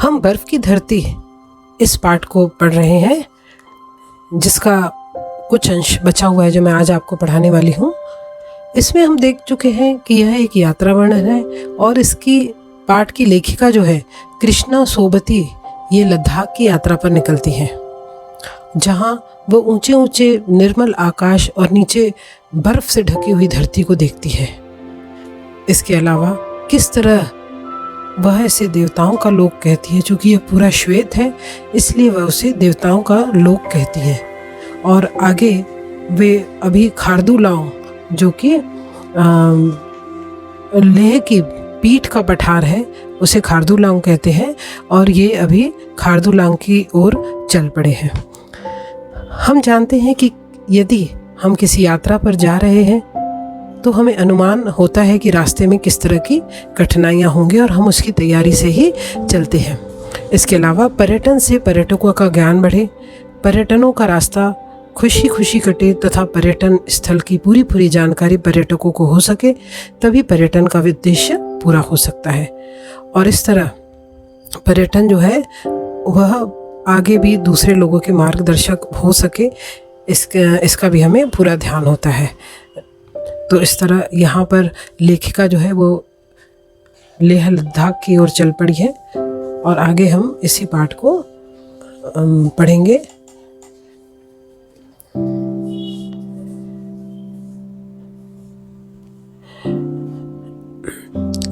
हम बर्फ़ की धरती इस पाठ को पढ़ रहे हैं, जिसका कुछ अंश बचा हुआ है जो मैं आज आपको पढ़ाने वाली हूँ। इसमें हम देख चुके हैं कि यह एक यात्रा वर्णन है और इसकी पाठ की लेखिका जो है कृष्णा सोबती, ये लद्दाख की यात्रा पर निकलती हैं, जहाँ वो ऊंचे ऊंचे निर्मल आकाश और नीचे बर्फ़ से ढकी हुई धरती को देखती है। इसके अलावा किस तरह वह इसे देवताओं का लोक कहती है, चूँकि यह पूरा श्वेत है इसलिए वह उसे देवताओं का लोक कहती है। और आगे वे अभी खारदूलाओं, जो कि लेह की पीठ का पठार है, उसे खारदूलांग कहते हैं, और ये अभी खारदूलांग की ओर चल पड़े हैं। हम जानते हैं कि यदि हम किसी यात्रा पर जा रहे हैं तो हमें अनुमान होता है कि रास्ते में किस तरह की कठिनाइयाँ होंगी और हम उसकी तैयारी से ही चलते हैं। इसके अलावा पर्यटन से पर्यटकों का ज्ञान बढ़े, पर्यटनों का रास्ता खुशी खुशी कटे तथा पर्यटन स्थल की पूरी जानकारी पर्यटकों को हो सके, तभी पर्यटन का उद्देश्य पूरा हो सकता है। और इस तरह पर्यटन जो है वह आगे भी दूसरे लोगों के मार्गदर्शक हो सके, इसका भी हमें पूरा ध्यान होता है। तो इस तरह यहाँ पर लेखिका जो है वो लेह लद्दाख की ओर चल पड़ी है और आगे हम इसी पाठ को पढ़ेंगे।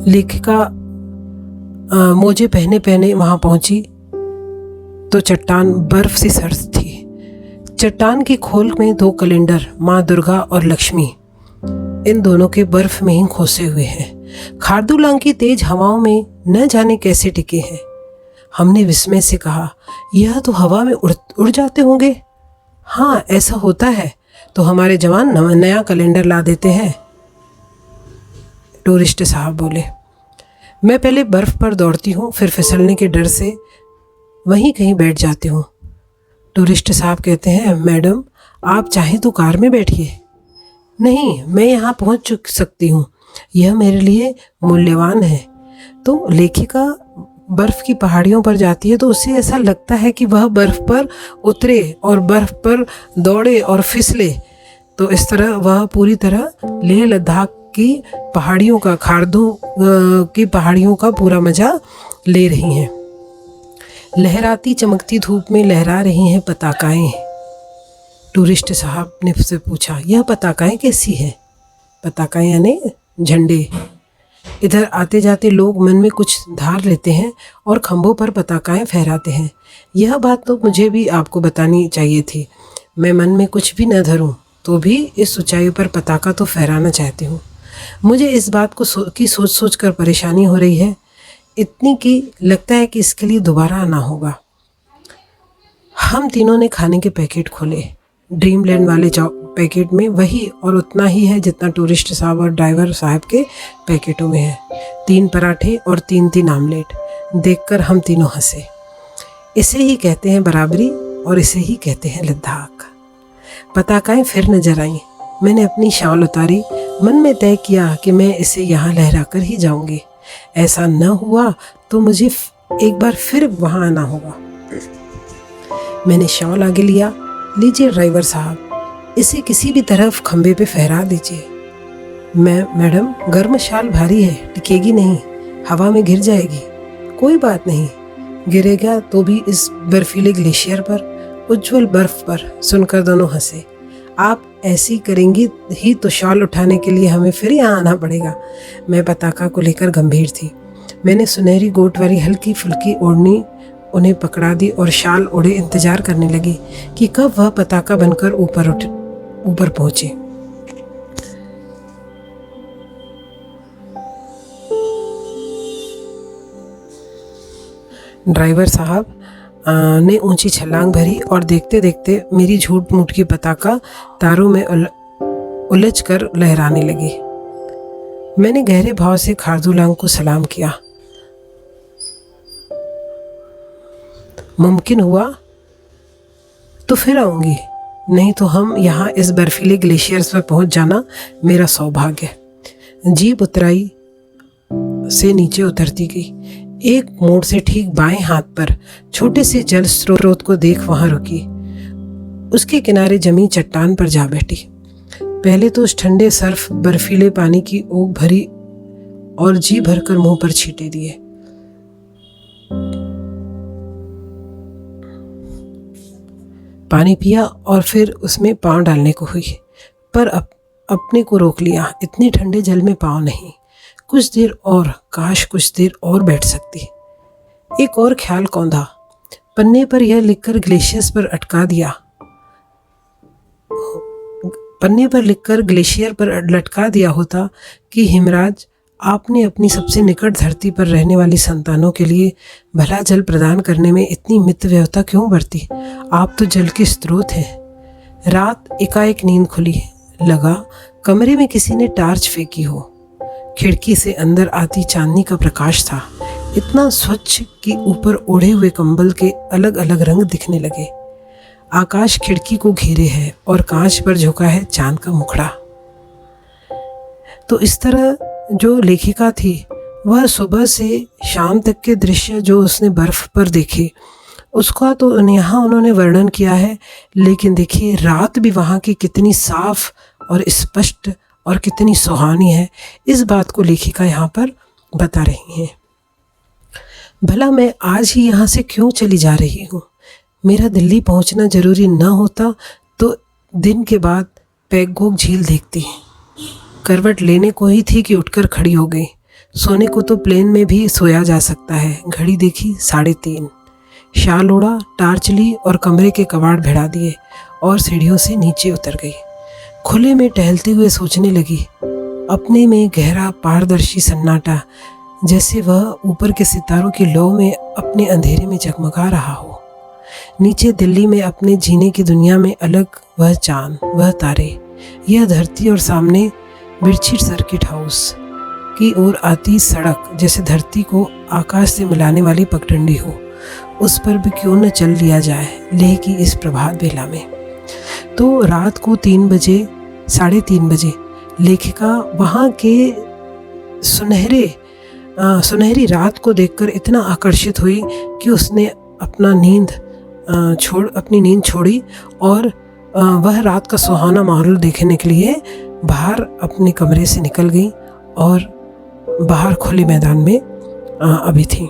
लेखिका मोजे पहने पहने वहाँ पहुँची तो चट्टान बर्फ से सर्द थी। चट्टान की खोल में 2 कैलेंडर, माँ दुर्गा और लक्ष्मी, इन दोनों के बर्फ में ही खोसे हुए हैं। खारदूलांग की तेज हवाओं में न जाने कैसे टिके हैं। हमने विस्मय से कहा, यह तो हवा में उड़ जाते होंगे। हाँ, ऐसा होता है तो हमारे जवान नया कैलेंडर ला देते हैं, टूरिस्ट साहब बोले। मैं पहले बर्फ पर दौड़ती हूँ, फिर फिसलने के डर से वहीं कहीं बैठ जाती हूँ। टूरिस्ट साहब कहते हैं, मैडम आप चाहें तो कार में बैठिए। नहीं, मैं यहाँ पहुँच सकती हूँ, यह मेरे लिए मूल्यवान है। तो लेखिका बर्फ़ की पहाड़ियों पर जाती है तो उसे ऐसा लगता है कि वह बर्फ़ पर उतरे और बर्फ़ पर दौड़े और फिसले। तो इस तरह वह पूरी तरह लेह लद्दाख की पहाड़ियों का, खारदू की पहाड़ियों का पूरा मज़ा ले रही हैं। लहराती चमकती धूप में लहरा रही हैं पताकाएँ। टूरिस्ट साहब ने उससे पूछा, यह पताकाएँ कैसी हैं? पताकाएँ यानी झंडे। इधर आते जाते लोग मन में कुछ धार लेते हैं और खंभों पर पताकाएँ फहराते हैं। यह बात तो मुझे भी आपको बतानी चाहिए थी। मैं मन में कुछ भी न धरूं तो भी इस ऊंचाई पर पताका तो फहराना चाहती हूँ। मुझे इस बात को सोच सोच कर परेशानी हो रही है, इतनी कि लगता है कि इसके लिए दोबारा आना होगा। हम तीनों ने खाने के पैकेट खोले। ड्रीमलैंड वाले पैकेट में वही और उतना ही है जितना टूरिस्ट साहब और ड्राइवर साहब के पैकेटों में है। 3 पराठे और 3 आमलेट। देखकर हम तीनों हंसे। इसे ही कहते हैं बराबरी और इसे ही कहते हैं लद्दाख। पताकाएँ फिर नजर आईं। मैंने अपनी शॉल उतारी। मन में तय किया कि मैं इसे यहाँ लहरा कर ही जाऊँगी। ऐसा न हुआ तो मुझे एक बार फिर वहाँ आना होगा। मैंने शॉल आगे लिया। लीजिए ड्राइवर साहब, इसे किसी भी तरफ खंबे पे फहरा दीजिए। मैडम गर्म शाल भारी है, टिकेगी नहीं, हवा में गिर जाएगी। कोई बात नहीं, गिरेगा तो भी इस बर्फीले ग्लेशियर पर, उज्जवल बर्फ पर। सुनकर दोनों हंसे। आप ऐसी करेंगी ही तो शॉल उठाने के लिए हमें फिर यहाँ आना पड़ेगा। मैं पताका को लेकर गंभीर थी। मैंने सुनहरी गोट वाली हल्की फुल्की ओढ़नी उन्हें पकड़ा दी और शाल ओढ़े इंतजार करने लगी कि कब वह पताका बनकर ऊपर पहुंचे। ड्राइवर साहब ने ऊंची छलांग भरी और देखते देखते मेरी झूठ मूठ की पताका तारों में उलझ कर लहराने लगी। मैंने गहरे भाव से खारदूलांग को सलाम किया। मुमकिन हुआ तो फिर आऊँगी, नहीं तो हम यहाँ इस बर्फीले ग्लेशियर्स पर पहुँच जाना मेरा सौभाग्य। जीप उतराई से नीचे उतरती गई। एक मोड़ से ठीक बाएं हाथ पर छोटे से जल स्रोत को देख वहां रुकी। उसके किनारे जमी चट्टान पर जा बैठी। पहले तो उस ठंडे सर्फ बर्फीले पानी की ओक भरी और जी भरकर मुंह पर छींटे दिए। पानी पिया और फिर उसमें पांव डालने को हुई, पर अपने को रोक लिया। इतने ठंडे जल में पांव नहीं। कुछ देर और, काश कुछ देर और बैठ सकती। एक और ख्याल कौंधा। पन्ने पर यह लिखकर ग्लेशियर पर लटका दिया होता कि हिमराज, आपने अपनी सबसे निकट धरती पर रहने वाली संतानों के लिए भला जल प्रदान करने में इतनी मितव्ययता क्यों बरती? आप तो जल के स्रोत हैं। रात एकाएक नींद खुली। लगा कमरे में किसी ने टार्च फेंकी हो। खिड़की से अंदर आती चांदनी का प्रकाश था, इतना स्वच्छ कि ऊपर ओढ़े हुए कंबल के अलग अलग रंग दिखने लगे। आकाश खिड़की को घेरे है और कांच पर झुका है चांद का मुखड़ा। तो इस तरह जो लेखिका थी, वह सुबह से शाम तक के दृश्य जो उसने बर्फ पर देखे, उसका तो यहाँ उन्होंने वर्णन किया है। लेकिन देखिए रात भी वहाँ की कितनी साफ और स्पष्ट और कितनी सुहानी है, इस बात को लेखिका यहाँ पर बता रही हैं। भला मैं आज ही यहाँ से क्यों चली जा रही हूँ? मेरा दिल्ली पहुँचना जरूरी न होता तो दिन के बाद पैगोंग झील देखती। करवट लेने को ही थी कि उठकर खड़ी हो गई। सोने को तो प्लेन में भी सोया जा सकता है। घड़ी देखी 3:30। शाल ओढ़ा, टार्च ली और कमरे के कबाड़ भिड़ा दिए और सीढ़ियों से नीचे उतर गई। खुले में टहलते हुए सोचने लगी। अपने में गहरा पारदर्शी सन्नाटा, जैसे वह ऊपर के सितारों की लौ में अपने अंधेरे में जगमगा रहा हो। नीचे दिल्ली में अपने जीने की दुनिया में अलग वह चांद, वह तारे, यह धरती और सामने बिरछिट सर्किट हाउस की ओर आती सड़क, जैसे धरती को आकाश से मिलाने वाली पगडंडी हो। उस पर भी क्यों न चल लिया जाए लेह की इस प्रभात बेला में। तो रात को 3 बजे, 3:30 बजे लेखिका वहाँ के सुनहरी रात को देखकर इतना आकर्षित हुई कि उसने अपनी नींद छोड़ी और वह रात का सुहाना माहौल देखने के लिए बाहर अपने कमरे से निकल गई और बाहर खुले मैदान में अभी थी।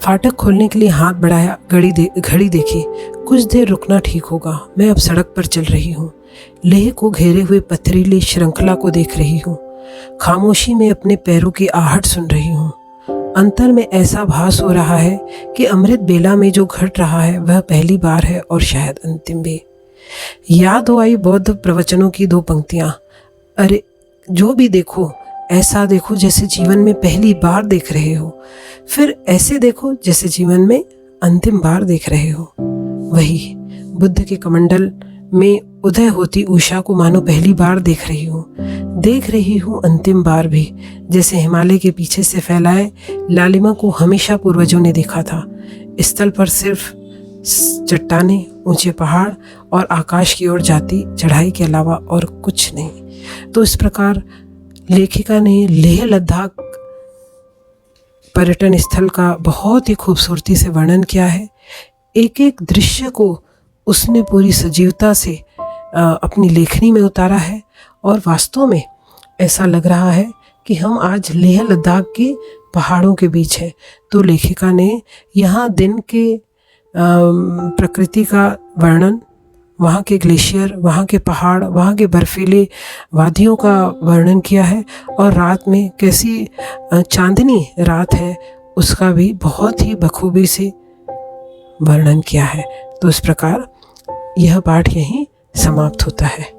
फाटक खोलने के लिए हाथ बढ़ाया, घड़ी देखी। कुछ देर रुकना ठीक होगा। मैं अब सड़क पर चल रही हूँ। लेह को घेरे हुए पथरीली श्रृंखला को देख रही हूँ। खामोशी में अपने पैरों की आहट सुन रही हूँ। अंतर में ऐसा भास हो रहा है कि अमृत बेला में जो घट रहा है वह पहली बार है और शायद अंतिम भी। याद हो आई बौद्ध प्रवचनों की 2 पंक्तियाँ। अरे जो भी देखो ऐसा देखो जैसे जीवन में पहली बार देख रहे हो, फिर ऐसे देखो जैसे जीवन में अंतिम बार देख रहे हो। वही बुद्ध के कमंडल में उदय होती उषा को मानो पहली बार देख रही हूँ अंतिम बार भी, जैसे हिमालय के पीछे से फैलाए लालिमा को हमेशा पूर्वजों ने देखा था। स्थल पर सिर्फ चट्टानें, ऊंचे पहाड़ और आकाश की ओर जाती चढ़ाई के अलावा और कुछ नहीं। तो इस प्रकार लेखिका ने लेह लद्दाख पर्यटन स्थल का बहुत ही खूबसूरती से वर्णन किया है। एक एक दृश्य को उसने पूरी सजीवता से अपनी लेखनी में उतारा है और वास्तव में ऐसा लग रहा है कि हम आज लेह लद्दाख के पहाड़ों के बीच हैं। तो लेखिका ने यहाँ दिन के प्रकृति का वर्णन, वहाँ के ग्लेशियर, वहाँ के पहाड़, वहाँ के बर्फीले वादियों का वर्णन किया है और रात में कैसी चांदनी रात है उसका भी बहुत ही बखूबी से वर्णन किया है। तो इस प्रकार यह पाठ यहीं समाप्त होता है।